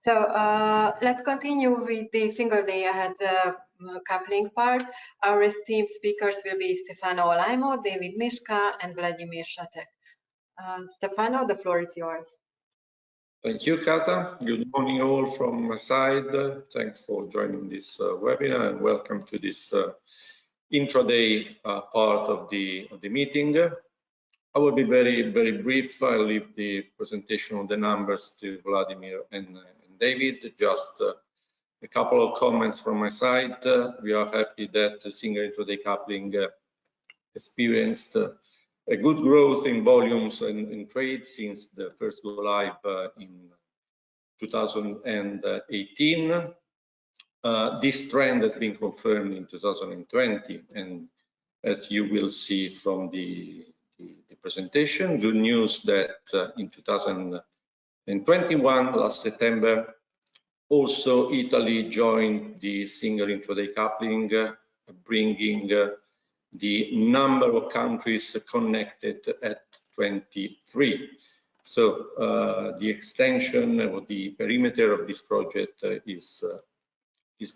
So let's continue with the single day ahead coupling part. Our esteemed speakers will be Stefano Alaimo, David Myska, and Vladimir Satek. Stefano, the floor is yours. Thank you, Kata. Good morning all from my side. Thanks for joining this webinar and welcome to this intraday part of the meeting. I will be very brief. I'll leave the presentation of the numbers to Vladimir and David. Just a couple of comments from my side. We are happy that the single intraday coupling experienced a good growth in volumes and in trade since the first go live in 2018. This trend has been confirmed in 2020, and as you will see from the presentation, good news that in 2021, last September, also Italy joined the single intraday coupling, bringing the number of countries connected at 23. So the extension of the perimeter of this project is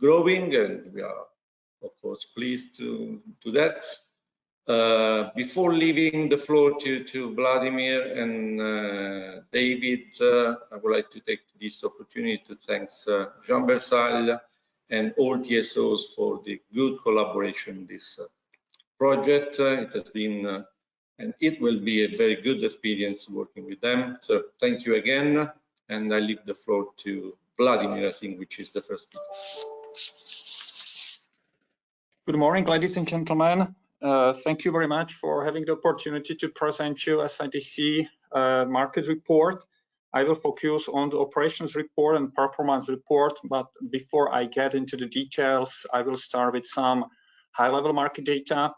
growing, and we are of course pleased to that. Before leaving the floor to Vladimir and David, I would like to take this opportunity to thank Jean Bersal and all TSOs for the good collaboration in this project. It has been and it will be a very good experience working with them. So thank you again, and I leave the floor to Vladimir, I think, which is the first speaker. Good morning, ladies and gentlemen. Thank you very much for having the opportunity to present you SIDC market report. I will focus on the operations report and performance report, but before I get into the details, I will start with some high-level market data.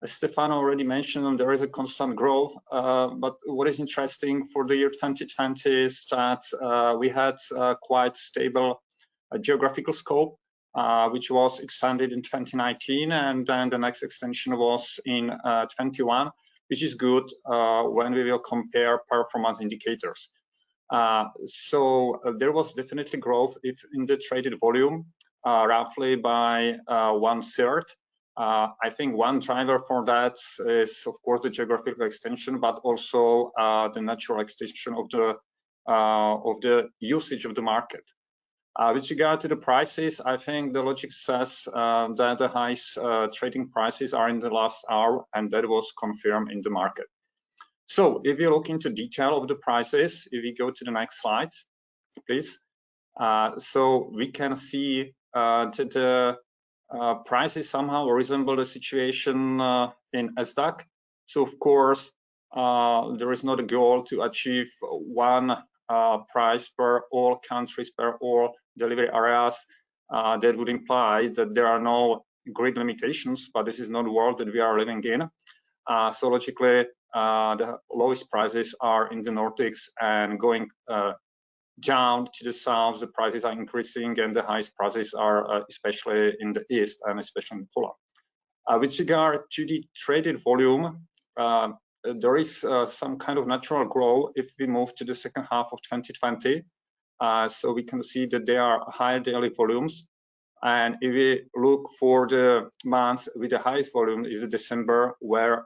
As Stefano already mentioned, there is a constant growth, but what is interesting for the year 2020 is that we had quite stable geographical scope, which was extended in 2019, and then the next extension was in 21, which is good when we will compare performance indicators. So there was definitely growth in the traded volume, roughly by 1/3. I think one driver for that is, of course, the geographical extension, but also the natural extension of the usage of the market. With regard to the prices, I think the logic says that the highest trading prices are in the last hour, and that was confirmed in the market. So if you look into detail of the prices, if we go to the next slide, please. So we can see that the prices somehow resemble the situation in SDAC. So of course, there is not a goal to achieve one price per all countries, per all delivery areas. That would imply that there are no grid limitations, but this is not the world that we are living in. So logically, the lowest prices are in the Nordics, and going down to the south, the prices are increasing, and the highest prices are especially in the east and especially in Poland. With regard to the traded volume, there is some kind of natural growth if we move to the second half of 2020. So we can see that there are higher daily volumes. And if we look for the months with the highest volume is December, where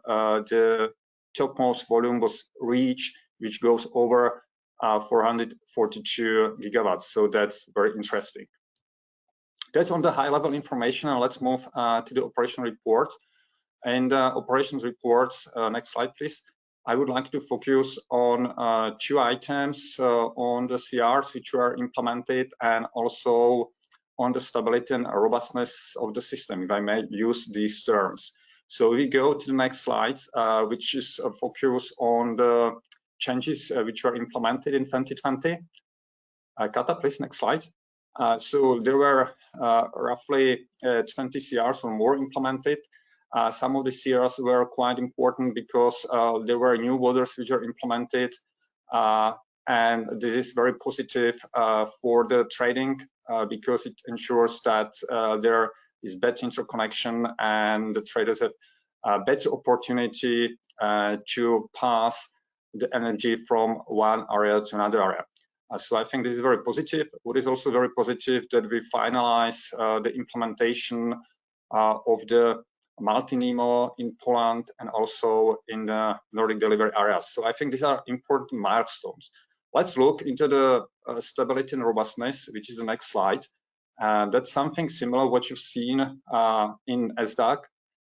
the topmost volume was reached, which goes over 442 gigawatts. So that's very interesting. That's on the high level information. And let's move to the operation report. And operations reports, next slide, please. I would like to focus on two items, on the CRs which were implemented, and also on the stability and robustness of the system, if I may use these terms. So we go to the next slide, which is a focus on the changes which were implemented in 2020. Kata, please, next slide. So there were roughly 20 CRs or more implemented. Some of the CRs were quite important because there were new orders which are implemented, and this is very positive for the trading because it ensures that there is better interconnection and the traders have a better opportunity to pass the energy from one area to another area. So I think this is very positive. What is also very positive that we finalize the implementation of the multi-NEMO in Poland and also in the Nordic delivery areas. So I think these are important milestones. Let's look into the stability and robustness, which is the next slide. That's something similar what you've seen in SDAC.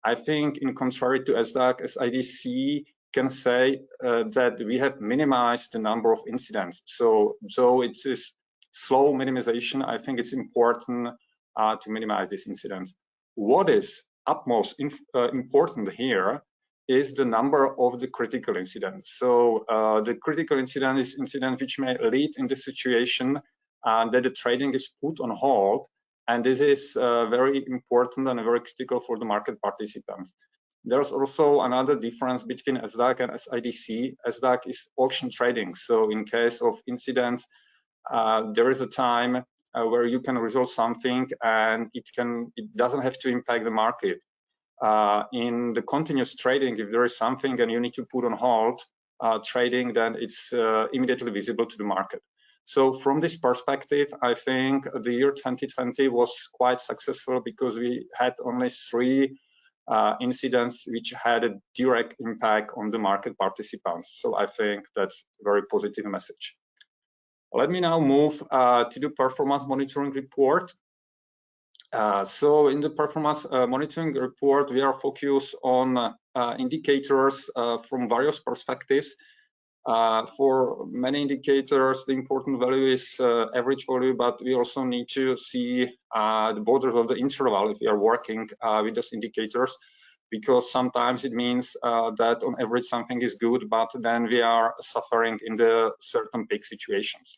I think in contrary to SDAC, SIDC can say that we have minimized the number of incidents. So it is slow minimization. I think it's important to minimize these incidents. What is utmost important here is the number of the critical incidents. So the critical incident is incident which may lead in the situation that the trading is put on hold. And this is very important and very critical for the market participants. There's also another difference between SDAC and SIDC. SDAC is auction trading. So in case of incidents, there is a time where you can resolve something and it doesn't have to impact the market. In the continuous trading, if there is something and you need to put on hold trading, then it's immediately visible to the market. So from this perspective, I think the year 2020 was quite successful because we had only 3 incidents which had a direct impact on the market participants. So I think that's a very positive message. Let me now move to the performance monitoring report. So in the performance monitoring report, we are focused on indicators from various perspectives. For many indicators, the important value is average value, but we also need to see the borders of the interval if we are working with those indicators, because sometimes it means that on average something is good, but then we are suffering in the certain peak situations.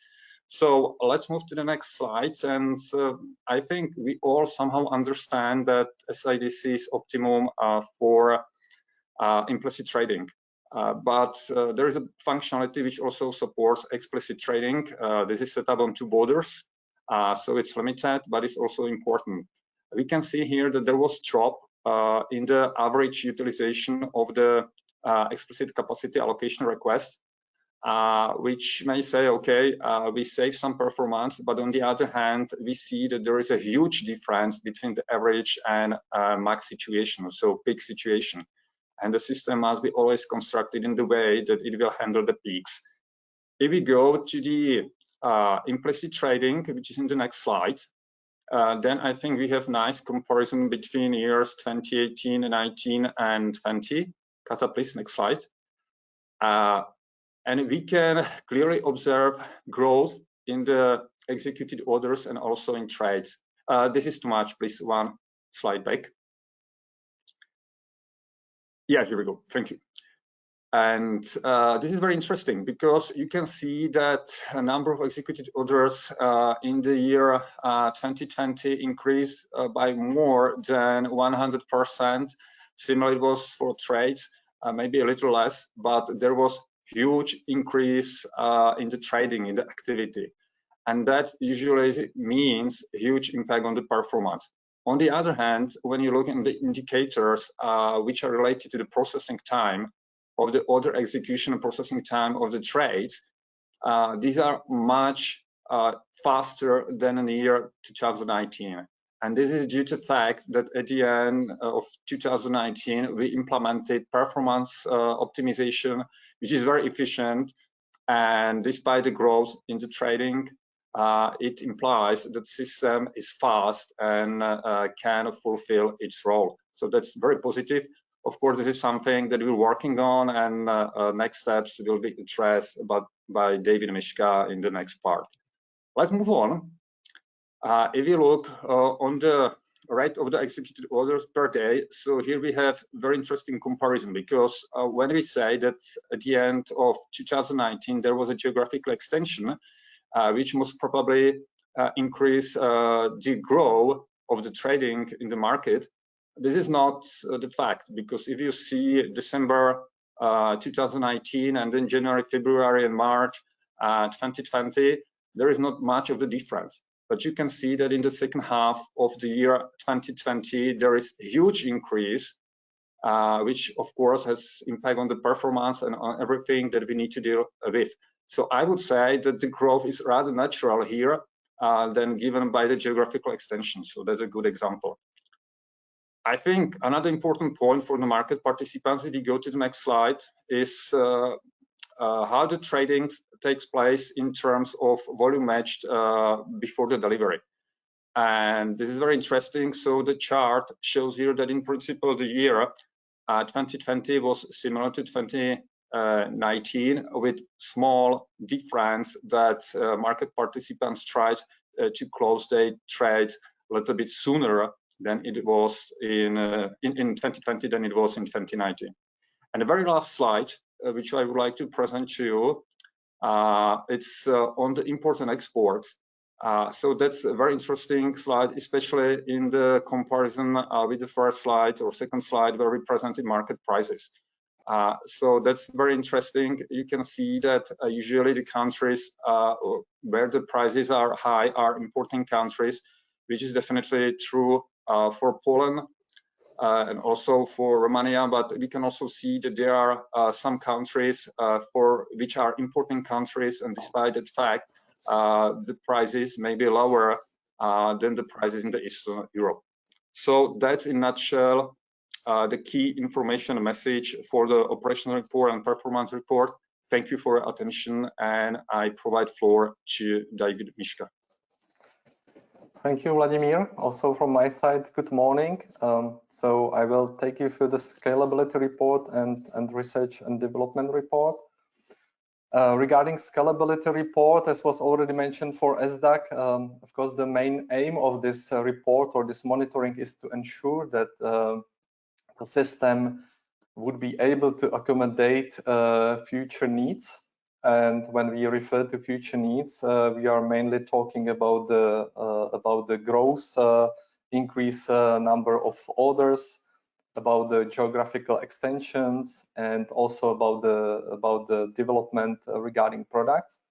So let's move to the next slides. And I think we all somehow understand that SIDC is optimum for implicit trading. But there is a functionality which also supports explicit trading. This is set up on 2 borders, so it's limited, but it's also important. We can see here that there was drop in the average utilization of the explicit capacity allocation request, which may say, okay, we save some performance, but on the other hand, we see that there is a huge difference between the average and max situation, so peak situation. And the system must be always constructed in the way that it will handle the peaks. If we go to the implicit trading, which is in the next slide, then I think we have nice comparison between years 2018, 19, and 20. Kata, please, next slide. And we can clearly observe growth in the executed orders and also in trades. This is too much, please, 1 slide back. Yeah, here we go. Thank you. And this is very interesting because you can see that a number of executed orders in the year 2020 increased by more than 100%. Similarly, it was for trades, maybe a little less, but there was huge increase in the trading, in the activity. And that usually means a huge impact on the performance. On the other hand, when you look at the indicators which are related to the processing time of the order execution and processing time of the trades, these are much faster than in the year 2019. And this is due to the fact that at the end of 2019, we implemented performance optimization, which is very efficient. And despite the growth in the trading, it implies that the system is fast and can fulfill its role. So that's very positive. Of course, this is something that we're working on, and next steps will be addressed by David Myska in the next part. Let's move on. If you look on the rate of the executed orders per day, so here we have very interesting comparison, because when we say that at the end of 2019 there was a geographical extension, which most probably increase the growth of the trading in the market. This is not the fact, because if you see December 2019 and then January, February, and March 2020, there is not much of the difference. But you can see that in the second half of the year 2020, there is a huge increase, which of course has impact on the performance and on everything that we need to deal with. So I would say that the growth is rather natural here than given by the geographical extension. So that's a good example. I think another important point for the market participants, if you go to the next slide, is how the trading takes place in terms of volume matched before the delivery. And this is very interesting. So the chart shows here that in principle the year 2020 was similar to 2019 with small difference that market participants tried to close their trades a little bit sooner than it was in 2020 than it was in 2019. And the very last slide, which I would like to present to you, it's on the imports and exports. So that's a very interesting slide, especially in the comparison with the first slide or second slide where we presented market prices. So that's very interesting. You can see that usually the countries where the prices are high are importing countries, which is definitely true for Poland and also for Romania, but we can also see that there are some countries for which are importing countries, and despite that fact, the prices may be lower than the prices in the Eastern Europe. So that's in a nutshell the key information message for the operational report and performance report. Thank you for your attention, and I provide floor to David Myska. Thank you, Vladimir. Also from my side, good morning. So I will take you through the scalability report and research and development report. Regarding scalability report, as was already mentioned for SDAC, of course, the main aim of this report or this monitoring is to ensure that the system would be able to accommodate future needs. And when we refer to future needs, we are mainly talking about the growth, increase number of orders, about the geographical extensions, and also about the development regarding products.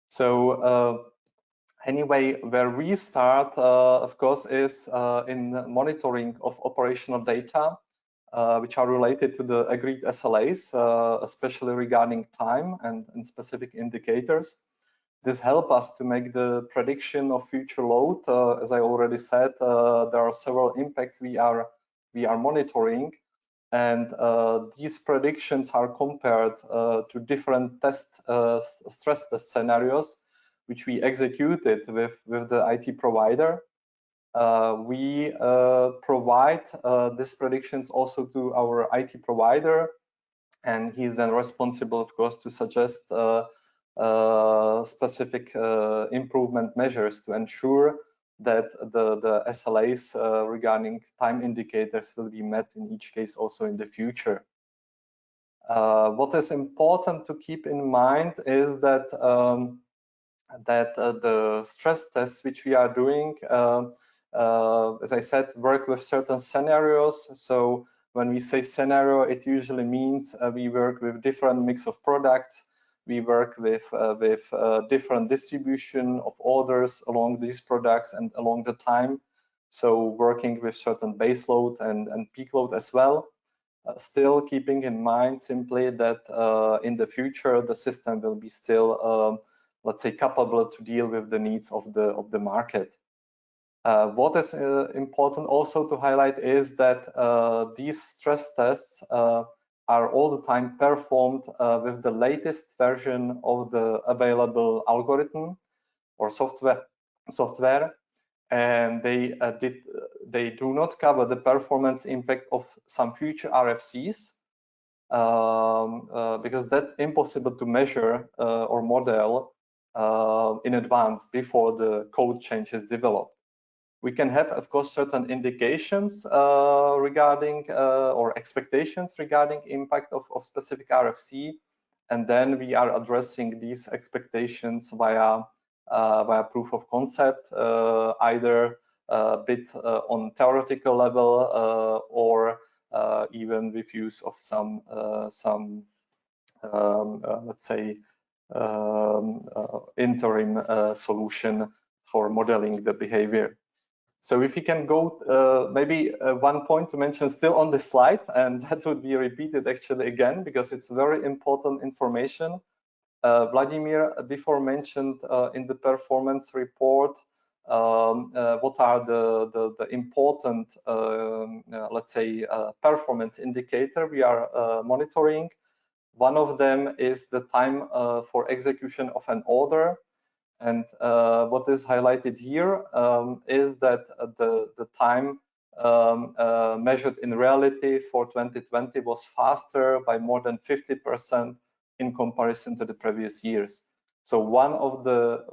So anyway, where we start, of course, is in monitoring of operational data, which are related to the agreed SLAs, especially regarding time and specific indicators. This helps us to make the prediction of future load. As I already said, there are several impacts we are monitoring, and these predictions are compared to different stress test scenarios, which we executed with the IT provider. We provide these predictions also to our IT provider, and he's then responsible, of course, to suggest specific improvement measures to ensure that the SLAs regarding time indicators will be met in each case also in the future. What is important to keep in mind is that the stress tests which we are doing, as I said, work with certain scenarios. So when we say scenario, it usually means we work with different mix of products. We work with different distribution of orders along these products and along the time. So working with certain base load and peak load as well. Still keeping in mind simply that in the future, the system will be still, let's say, capable to deal with the needs of the market. What is important also to highlight is that these stress tests are all the time performed with the latest version of the available algorithm or software, and they do not cover the performance impact of some future RFCs because that's impossible to measure or model in advance before the code change is developed. We can have, of course, certain indications regarding or expectations regarding impact of specific RFC, and then we are addressing these expectations via proof of concept, either a bit on theoretical level or even with use of some let's say interim solution for modeling the behavior. So if you can go, maybe one point to mention still on the slide, and that would be repeated actually again, because it's very important information. Vladimir before mentioned in the performance report what are the important, let's say, performance indicator we are monitoring. One of them is the time for execution of an order. And what is highlighted here is that the time measured in reality for 2020 was faster by more than 50% in comparison to the previous years. So one of the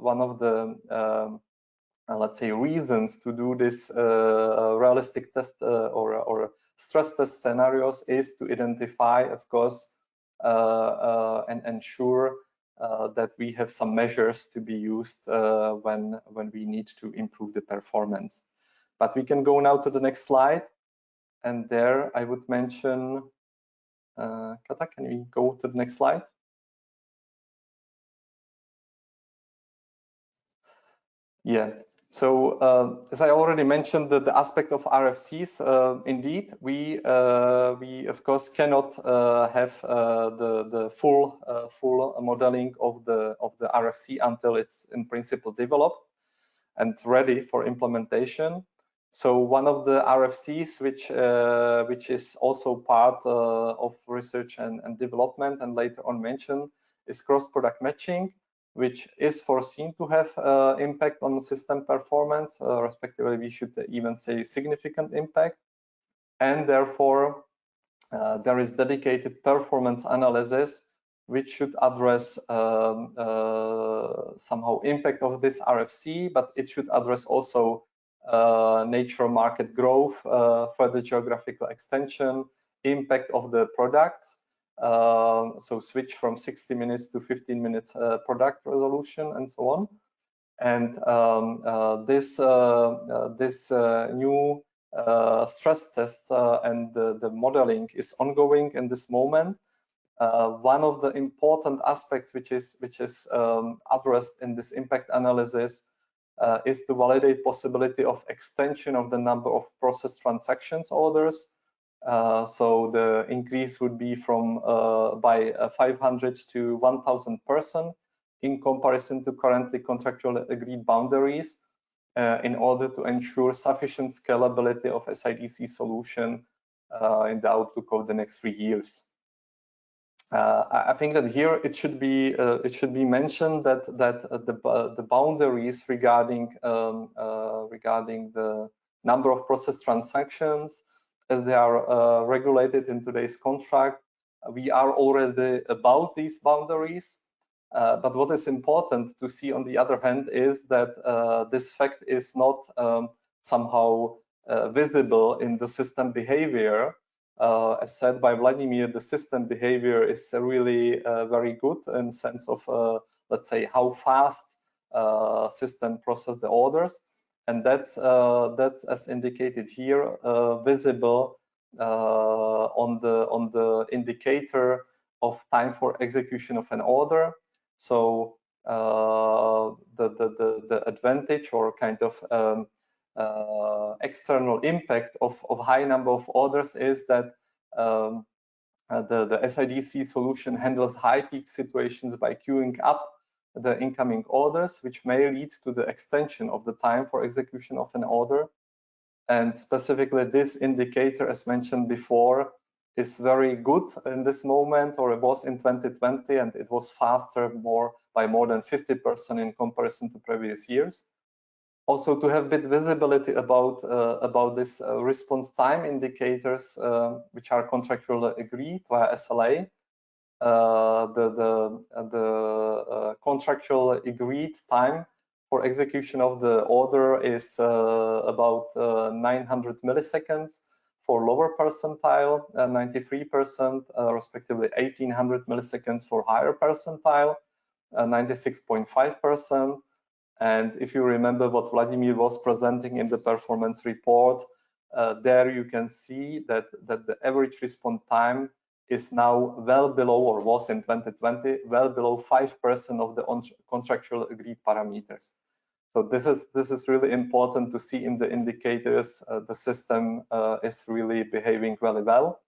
let's say reasons to do this realistic test or stress test scenarios is to identify, of course, and ensure that we have some measures to be used when we need to improve the performance. But we can go now to the next slide, and there I would mention, Kata, can we go to the next slide? Yeah. So as I already mentioned, the aspect of RFCs, indeed, we of course cannot have the full modeling of the RFC until it's in principle developed and ready for implementation. So one of the RFCs which is also part of research and development and later on mentioned is cross-product matching, which is foreseen to have impact on the system performance, respectively we should even say significant impact. And therefore there is dedicated performance analysis which should address somehow impact of this RFC, but it should address also nature market growth, further geographical extension, impact of the products, so switch from 60 minutes to 15 minutes product resolution and so on. And this new stress tests and the modeling is ongoing in this moment. One of the important aspects which is addressed in this impact analysis is to validate possibility of extension of the number of processed transactions orders. So the increase would be from by 500 to 1,000 person in comparison to currently contractual agreed boundaries in order to ensure sufficient scalability of SIDC solution in the outlook of the next 3 years. I think that here it should be mentioned that the boundaries regarding the number of processed transactions as they are regulated in today's contract, we are already above these boundaries. But what is important to see on the other hand is that this fact is not somehow visible in the system behavior. As said by Vladimir, the system behavior is really very good in sense of, let's say, how fast system process the orders. And that's as indicated here, visible on the indicator of time for execution of an order. So the advantage or kind of external impact of high number of orders is that the SIDC solution handles high peak situations by queuing up the incoming orders, which may lead to the extension of the time for execution of an order. And specifically this indicator, as mentioned before, is very good in this moment, or it was in 2020, and it was faster by more than 50% in comparison to previous years. Also, to have a bit visibility about this response time indicators, which are contractually agreed via SLA. The contractual agreed time for execution of the order is about 900 milliseconds for lower percentile, 93%, respectively 1800 milliseconds for higher percentile, 96.5%. And if you remember what Vladimir was presenting in the performance report, there you can see that the average response time is now well below, or was in 2020, well below 5% of the contractual agreed parameters. So this is really important to see in the indicators. The system is really behaving really well.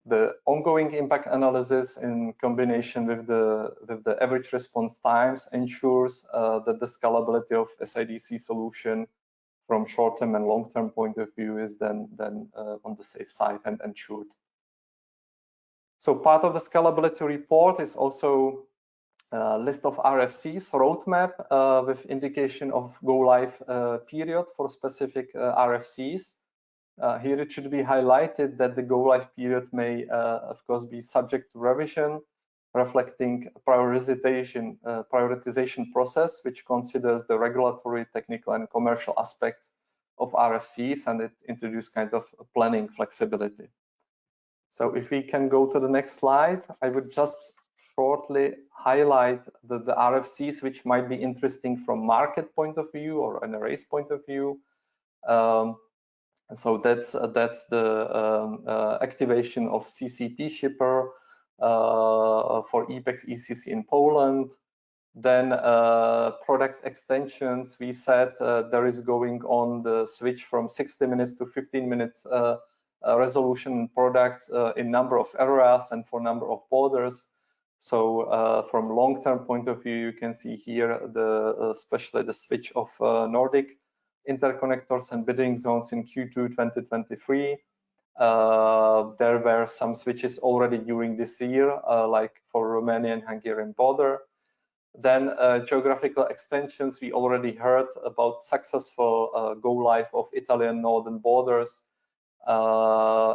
The ongoing impact analysis in combination with the average response times ensures that the scalability of SIDC solution from short-term and long-term point of view is then on the safe side and ensured. So part of the scalability report is also a list of RFCs roadmap with indication of go live period for specific RFCs. Here it should be highlighted that the go live period may of course be subject to revision, reflecting prioritization process which considers the regulatory, technical and commercial aspects of RFCs, and it introduces kind of planning flexibility. So if we can go to the next slide, I would just shortly highlight the RFCs which might be interesting from market point of view or NRA's point of view. So that's the activation of CCP shipper for EPEX ECC in Poland. Then products extensions, we said there is going on the switch from 60 minutes to 15 minutes resolution products in number of areas and for number of borders. So from long-term point of view, you can see here especially the switch of Nordic interconnectors and bidding zones in Q2 2023. There were some switches already during this year, like for Romania and Hungarian border. Then geographical extensions, we already heard about successful go live of Italian northern borders.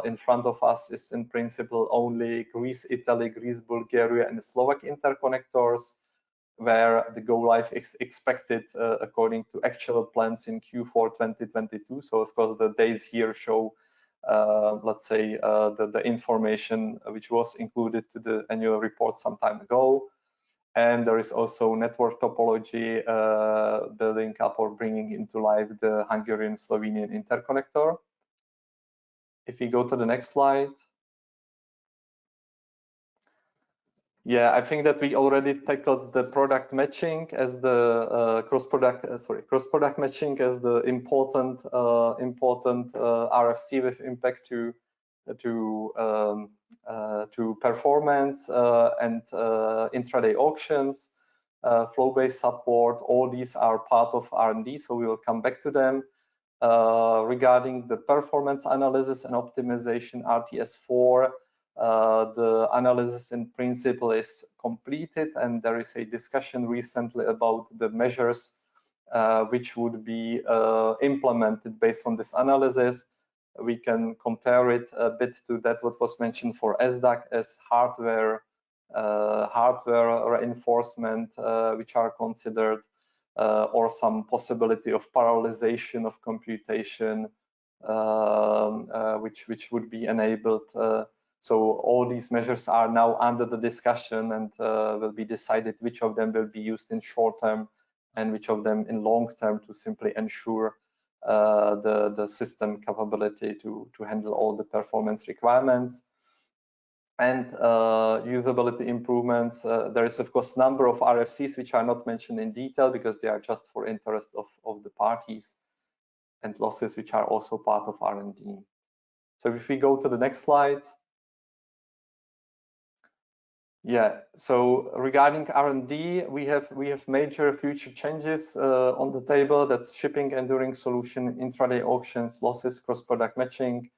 In front of us is in principle only Greece, Italy, Greece, Bulgaria, and the Slovak interconnectors, where the go live is expected according to actual plans in Q4 2022. So of course the dates here show, let's say, the information which was included to the annual report some time ago. And there is also network topology building up or bringing into life the Hungarian-Slovenian interconnector. If we go to the next slide. Yeah, I think that we already tackled the product matching as the cross-product matching as the important RFC with impact to performance and intraday auctions, flow-based support. All these are part of R&D, so we will come back to them. Regarding the performance analysis and optimization, RTS4, the analysis in principle is completed, and there is a discussion recently about the measures which would be implemented based on this analysis. We can compare it a bit to that what was mentioned for SDAC as hardware reinforcement, which are considered, or some possibility of parallelization of computation, which would be enabled. So all these measures are now under the discussion, and will be decided which of them will be used in short term and which of them in long term to simply ensure the system capability to handle all the performance requirements. And usability improvements. There is of course number of RFCs which are not mentioned in detail because they are just for interest of the parties, and losses which are also part of R&D. So if we go to the next slide. Yeah, so regarding R&D, we have major future changes on the table. That's shipping enduring solution, intraday auctions, losses, cross-product matching,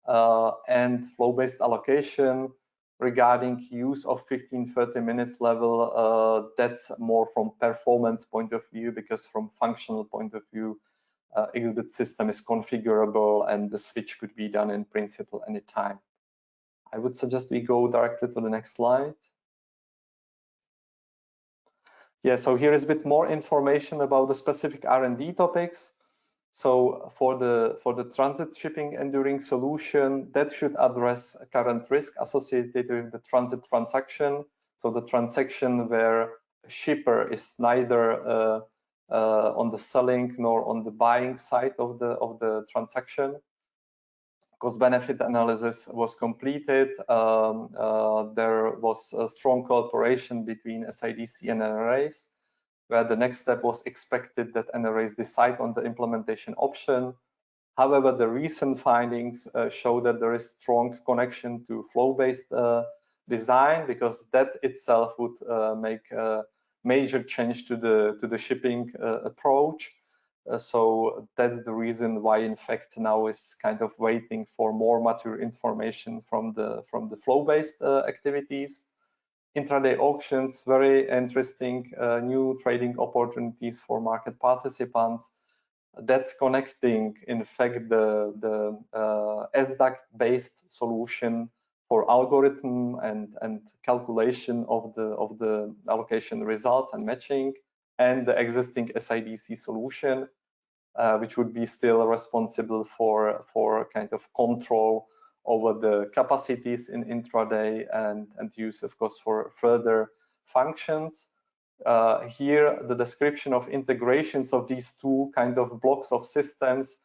and flow-based allocation. Regarding use of 15-30 minutes level, that's more from performance point of view, because from functional point of view, exhibit system is configurable and the switch could be done in principle anytime. I would suggest we go directly to the next slide. Yeah, so here is a bit more information about the specific R&D topics. So for the transit shipping enduring solution, that should address current risk associated with the transit transaction. So the transaction where a shipper is neither on the selling nor on the buying side of the transaction. Cost-benefit analysis was completed. There was a strong cooperation between SIDC and NRAs, where the next step was expected that NRAs decide on the implementation option. However, the recent findings show that there is strong connection to flow-based design, because that itself would make a major change to the shipping approach. So that's the reason why, in fact, now is kind of waiting for more mature information from the flow-based activities. Intraday auctions, very interesting new trading opportunities for market participants. That's connecting, in fact, the SDAC-based solution for algorithm and calculation of the allocation results and matching, and the existing SIDC solution, which would be still responsible for kind of control over the capacities in intraday and use, of course, for further functions. Here, the description of integrations of these two kind of blocks of systems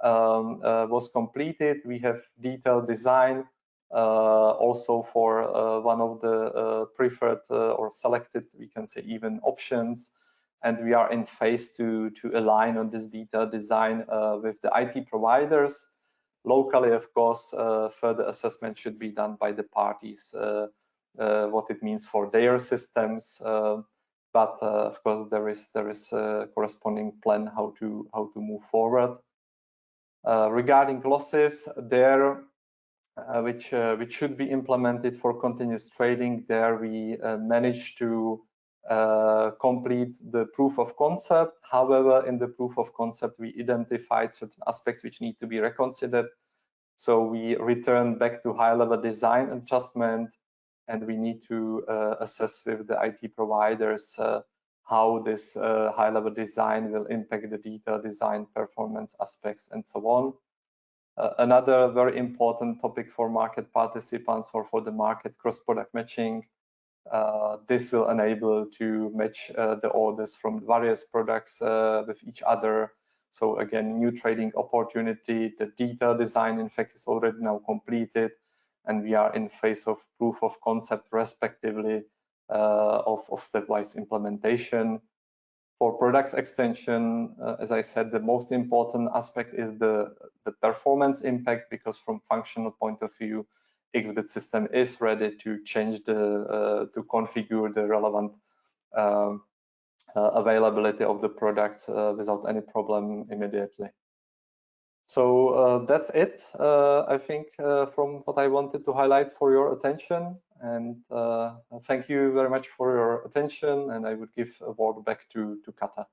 was completed. We have detailed design also for one of the preferred or selected, we can say, even options. And we are in phase to align on this detailed design with the IT providers. Locally, of course, further assessment should be done by the parties, what it means for their systems. But of course, there is a corresponding plan how to move forward. Regarding losses, there, which should be implemented for continuous trading, there we managed to complete the proof of concept. However, in the proof of concept, we identified certain aspects which need to be reconsidered. So we return back to high-level design adjustment, and we need to assess with the IT providers how this high-level design will impact the detailed design performance aspects and so on. Another very important topic for market participants or for the market cross-product matching. This will enable to match the orders from various products with each other. So again, new trading opportunity. The detailed design, in fact, is already now completed, and we are in phase of proof of concept, respectively, of stepwise implementation. For products extension, as I said, the most important aspect is the performance impact, because from functional point of view, XBit system is ready to change to configure the relevant availability of the products without any problem immediately. So that's it, I think, from what I wanted to highlight for your attention. And thank you very much for your attention. And I would give a word back to Kata.